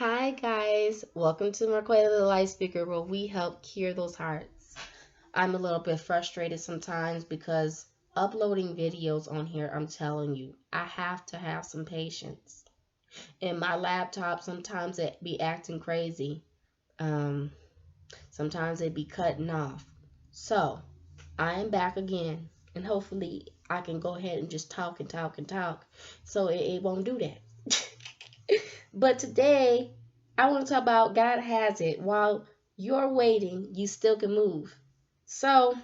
Hi guys, welcome to Marquetta the Light Speaker where we help cure those hearts. I'm a little bit frustrated sometimes because uploading videos on here, I'm telling you, I have to have some patience. And my laptop sometimes it be acting crazy. Um, Sometimes it be cutting off. So I am back again and hopefully I can go ahead and just talk and talk and talk so it won't do that. But today, I want to talk about God has it. While you're waiting, you still can move. So,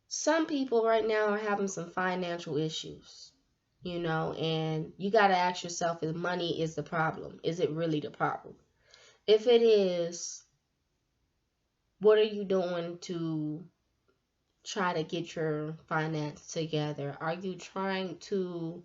some people right now are having some financial issues, and you got to ask yourself if money is the problem. Is it really the problem? If it is, what are you doing to try to get your finance together? Are you trying to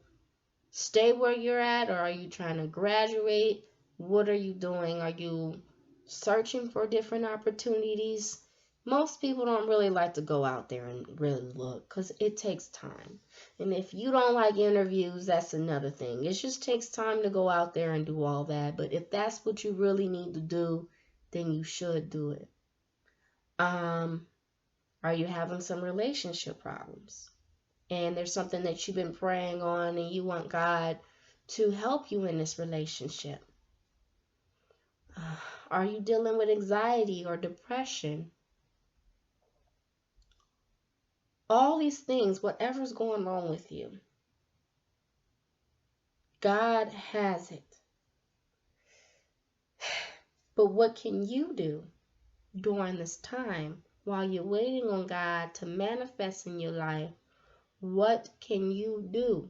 stay where you're at, or are you trying to graduate? What are you doing? Are you searching for different opportunities? Most people don't really like to go out there and really look because it takes time. And if you don't like interviews, that's another thing. It just takes time to go out there and do all that. But if that's what you really need to do, then you should do it. Um, are you having some relationship problems? And there's something that you've been praying on and you want God to help you in this relationship. Are you dealing with anxiety or depression? All these things, whatever's going on with you, God has it. But what can you do during this time while you're waiting on God to manifest in your life? What can you do?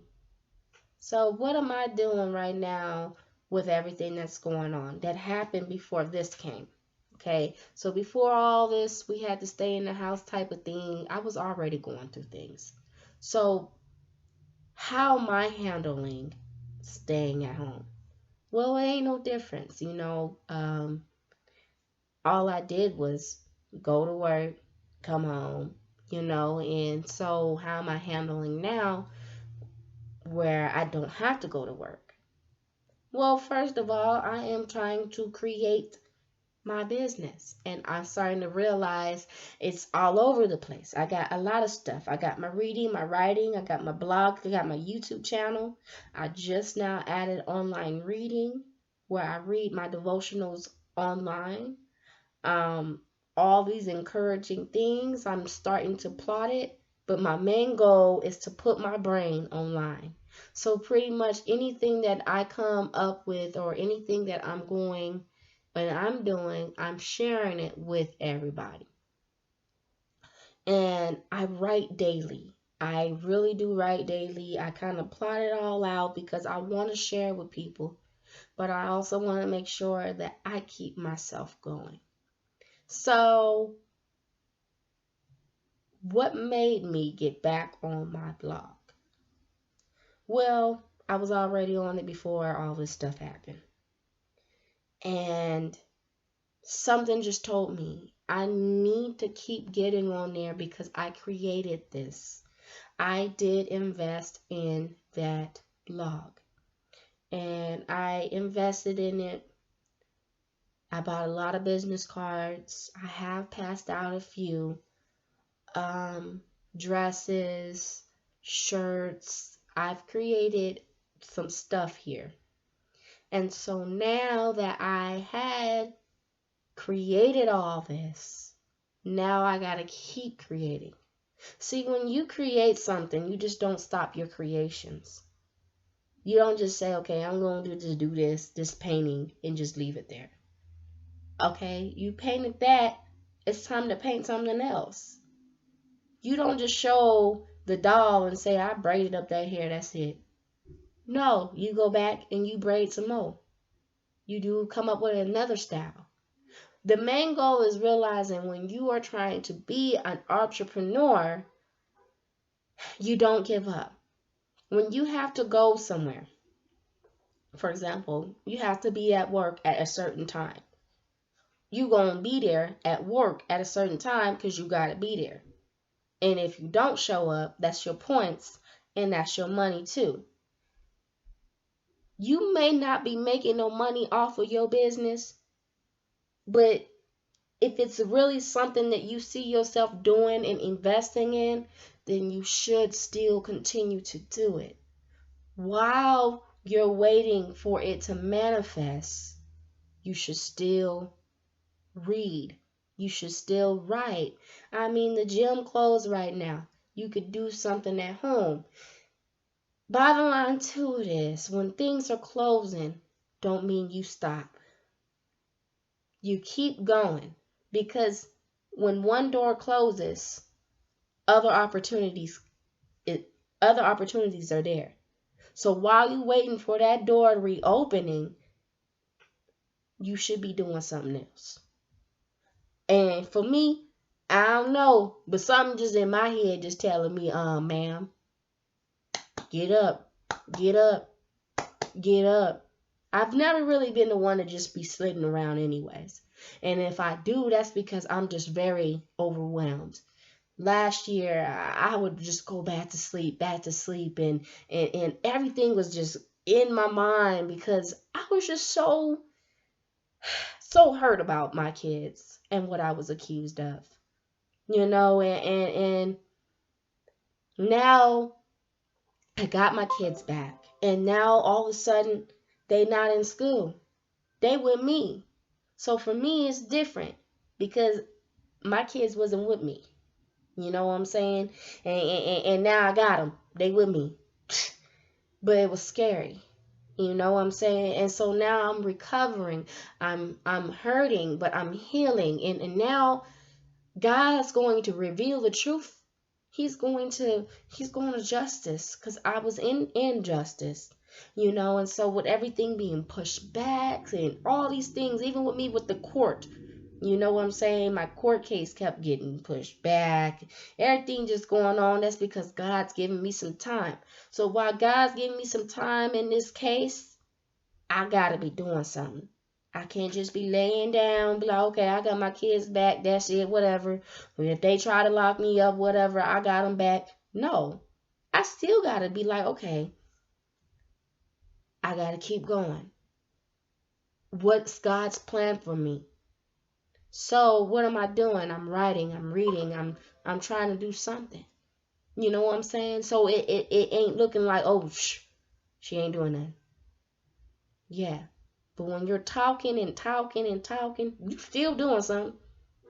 So what am I doing right now with everything that's going on that happened before this came? Okay, so before all this, we had to stay in the house type of thing. I was already going through things. So how am I handling staying at home? Well, it ain't no difference. All I did was go to work, come home, and so how am I handling now where I don't have to go to work? Well, first of all, I am trying to create my business, and I'm starting to realize it's all over the place. I got a lot of stuff. I got my reading, my writing, I got my blog, I got my YouTube channel. I just now added online reading where I read my devotionals online. Um, all these encouraging things, I'm starting to plot it, but my main goal is to put my brain online. So pretty much anything that I come up with or anything that I'm going and I'm doing, I'm sharing it with everybody. And I write daily. I really do write daily. I kind of plot it all out because I want to share with people, but I also want to make sure that I keep myself going. So, what made me get back on my blog? Well, I was already on it before all this stuff happened. And something just told me I need to keep getting on there because I created this. I did invest in that blog. And I invested in it. I bought a lot of business cards. I have passed out a few. Dresses, shirts. I've created some stuff here. And so now that I had created all this, now I gotta keep creating. See, when you create something, you just don't stop your creations. You don't just say, okay, I'm going to just do this painting and just leave it there. Okay, you painted that, it's time to paint something else. You don't just show the doll and say, I braided up that hair, that's it. No, you go back and you braid some more. You do come up with another style. The main goal is realizing when you are trying to be an entrepreneur, you don't give up. When you have to go somewhere, for example, you have to be at work at a certain time. You gonna be there at work at a certain time because you gotta be there. And if you don't show up, that's your points and that's your money too. You may not be making no money off of your business, but if it's really something that you see yourself doing and investing in, then you should still continue to do it. While you're waiting for it to manifest, you should still read. You should still write. I mean, the gym closed right now. You could do something at home. Bottom line to it is, when things are closing, don't mean you stop. You keep going, because when one door closes, other opportunities other opportunities are there. So while you're waiting for that door reopening, you should be doing something else. And for me, I don't know, but something just in my head just telling me, ma'am, get up, get up, get up. I've never really been the one to just be sliding around anyways. And if I do, that's because I'm just very overwhelmed. Last year, I would just go back to sleep, and everything was just in my mind because I was just so hurt about my kids and what I was accused of. And now I got my kids back, and now all of a sudden they not in school. They with me. So for me it's different because my kids wasn't with me. You know what I'm saying? And now I got them. They with me. But it was scary. You know what I'm saying? And so now I'm recovering. I'm hurting, but I'm healing. And now God's going to reveal the truth. He's going to justice, because I was in injustice. And so with everything being pushed back and all these things, even with me with the court, you know what I'm saying? My court case kept getting pushed back. Everything just going on. That's because God's giving me some time. So while God's giving me some time in this case, I got to be doing something. I can't just be laying down, be like, okay, I got my kids back, that's it, whatever. But if they try to lock me up, whatever, I got them back. No, I still got to be like, okay, I got to keep going. What's God's plan for me? So what am I doing? I'm writing, I'm reading, I'm trying to do something. You know what I'm saying? So it ain't looking like, oh, she ain't doing nothing. Yeah. But when you're talking and talking and talking, you still doing something.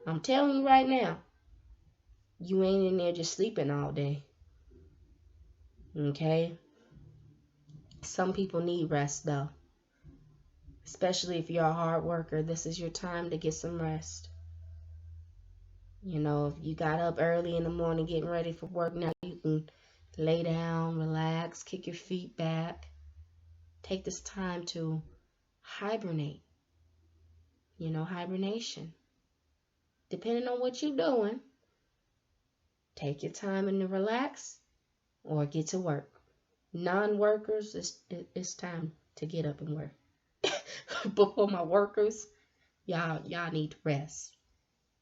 I'm telling you right now. You ain't in there just sleeping all day. Okay? Some people need rest though. Especially if you're a hard worker. This is your time to get some rest. If you got up early in the morning getting ready for work, now you can lay down, relax, kick your feet back. Take this time to hibernate. Hibernation. Depending on what you're doing, take your time and to relax or get to work. Non-workers, it's time to get up and work. But for my workers, y'all need to rest.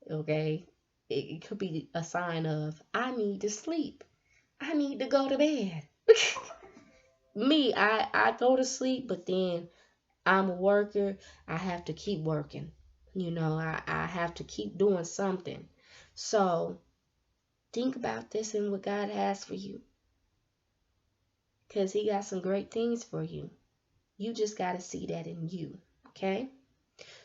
Okay? It could be a sign of, I need to sleep. I need to go to bed. Me, I go to sleep, but then I'm a worker. I have to keep working. I have to keep doing something. So think about this and what God has for you. Because He got some great things for you. You just got to see that in you. Okay?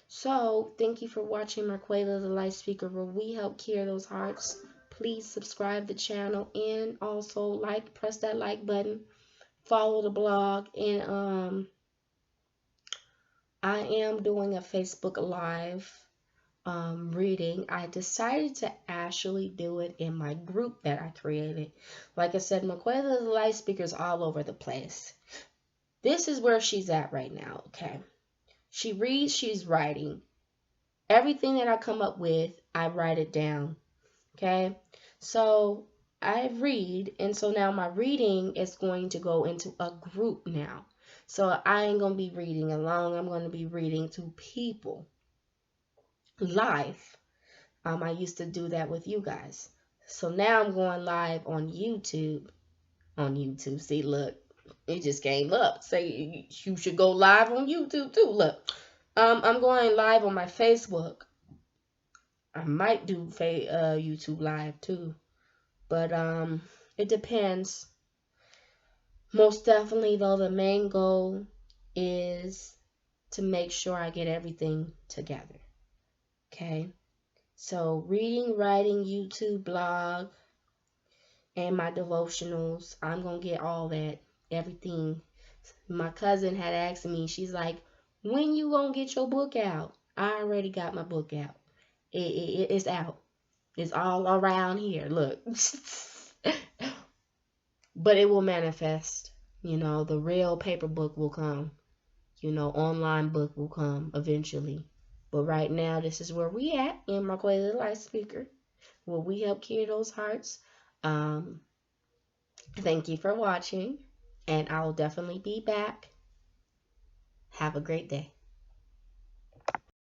So thank you for watching Marquela the Light Speaker, where we help cure those hearts. Please subscribe the channel and also press that like button. Follow the blog, and I am doing a Facebook Live reading. I decided to actually do it in my group that I created. Like I said, Marquela the Light Speaker is all over the place. This is where she's at right now, okay? She reads, she's writing. Everything that I come up with, I write it down, okay? So I read, and so now my reading is going to go into a group now. So I ain't going to be reading alone. I'm going to be reading to people live. I used to do that with you guys. So now I'm going live on YouTube. See, look. It just came up. Say you should go live on YouTube too. Look, I'm going live on my Facebook. I might do YouTube live too, but it depends. Most definitely though, the main goal is to make sure I get everything together. Okay, so reading, writing, YouTube, blog, and my devotionals. I'm gonna get all that, everything. My cousin had asked me, she's like, when you gonna get your book out? I already got my book out. It's out. It's all around here. Look. But it will manifest. The real paper book will come. Online book will come eventually. But right now, this is where we at in Marqualia Life Speaker, where we help cure those hearts. Thank you for watching, and I will definitely be back. Have a great day.